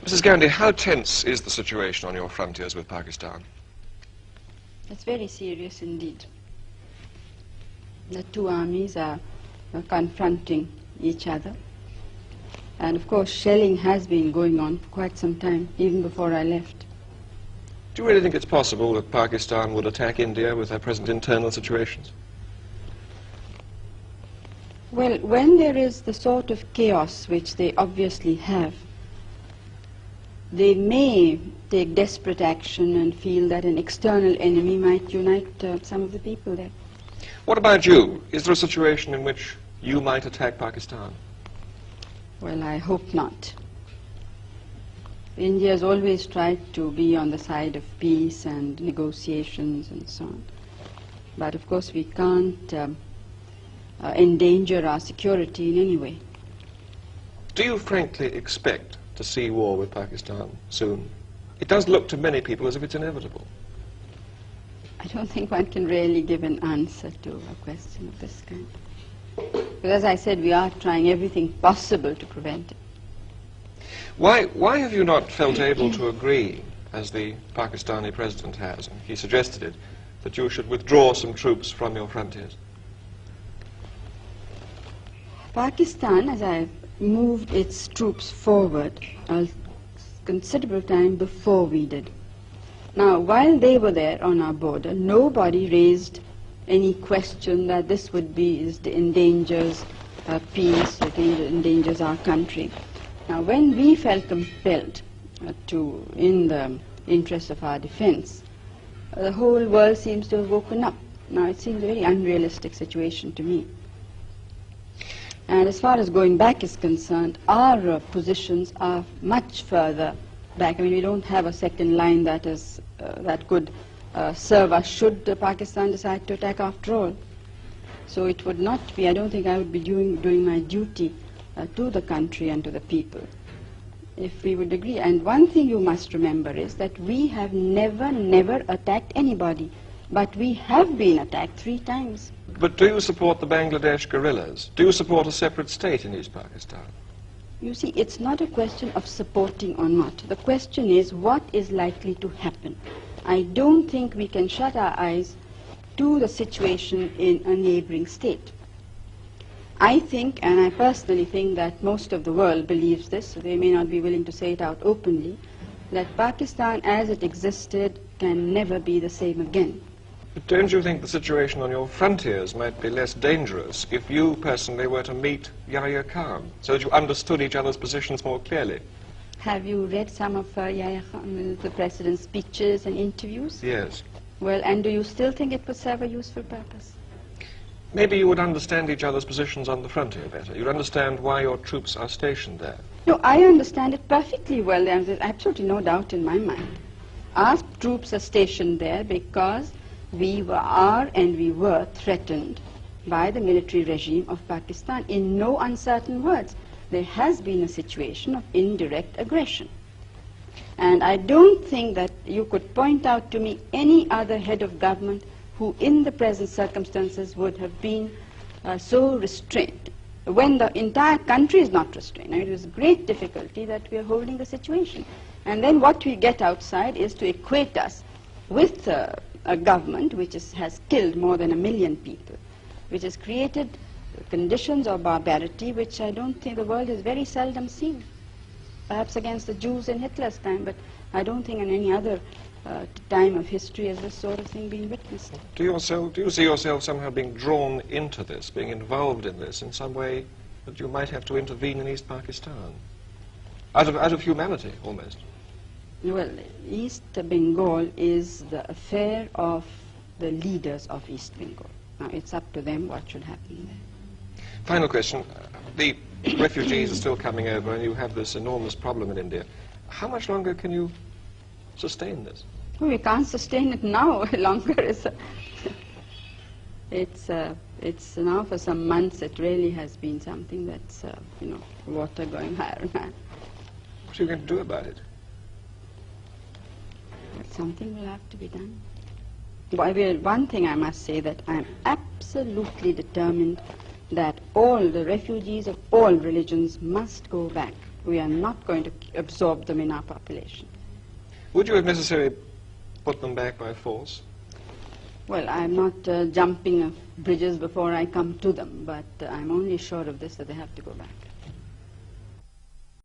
Mrs. Gandhi, how tense is the situation on your frontiers with Pakistan? It's very serious indeed. The two armies are confronting each other. And of course, shelling has been going on for quite some time, even before I left. Do you really think it's possible that Pakistan would attack India with their present internal situations? Well, when there is the sort of chaos which they obviously have, they may take desperate action and feel that an external enemy might unite some of the people there. What about you? Is there a situation in which you might attack Pakistan? Well, I hope not. India has always tried to be on the side of peace and negotiations and so on. But of course we can't endanger our security in any way. Do you frankly expect to see war with Pakistan soon? It does look to many people as if it's inevitable. I don't think one can really give an answer to a question of this kind. But as I said, we are trying everything possible to prevent it. Why have you not felt able to agree, as the Pakistani president has, and he suggested it, that you should withdraw some troops from your frontiers? Pakistan, as I moved its troops forward a considerable time before we did. Now, while they were there on our border, nobody raised any question that this would be endangers peace, it endangers our country. Now, when we felt compelled to, in the interest of our defense, the whole world seems to have woken up. Now, it seems a very unrealistic situation to me. And as far as going back is concerned, our positions are much further back. I mean, we don't have a second line that is that could serve us should Pakistan decide to attack after all. So it would not be, I don't think I would be doing my duty to the country and to the people if we would agree. And one thing you must remember is that we have never attacked anybody, but we have been attacked 3 times. But do you support the Bangladesh guerrillas? Do you support a separate state in East Pakistan? You see, it's not a question of supporting or not. The question is what is likely to happen. I don't think we can shut our eyes to the situation in a neighboring state. I think, and I personally think that most of the world believes this, so they may not be willing to say it out openly, that Pakistan as it existed can never be the same again. But don't you think the situation on your frontiers might be less dangerous if you personally were to meet Yahya Khan, so that you understood each other's positions more clearly? Have you read some of Yahya Khan, the president's speeches and interviews? Yes. Well, and do you still think it would serve a useful purpose? Maybe you would understand each other's positions on the frontier better. You'd understand why your troops are stationed there. No, I understand it perfectly well. There's absolutely no doubt in my mind. Our troops are stationed there because we were threatened by the military regime of Pakistan. In no uncertain words, there has been a situation of indirect aggression. And I don't think that you could point out to me any other head of government who in the present circumstances would have been so restrained, when the entire country is not restrained. I mean, it is great difficulty that we are holding the situation. And then what we get outside is to equate us with a government which has killed more than 1 million people, which has created conditions of barbarity which I don't think the world has very seldom seen. Perhaps against the Jews in Hitler's time, but I don't think in any other time of history has this sort of thing been witnessed. Do you see yourself somehow being drawn into this, being involved in this in some way that you might have to intervene in East Pakistan? Out of humanity, almost. Well, East Bengal is the affair of the leaders of East Bengal. Now, it's up to them what should happen there. Final question. The refugees are still coming over and you have this enormous problem in India. How much longer can you sustain this? Well, we can't sustain it now. Longer is it's now for some months it really has been something that's, water going higher and higher. What are you going to do about it? But something will have to be done. One thing I must say, that I'm absolutely determined that all the refugees of all religions must go back We are not going to absorb them in our population. Would you, if necessary, put them back by force? Well, I'm not jumping bridges before I come to them, but I'm only sure of this, that they have to go back.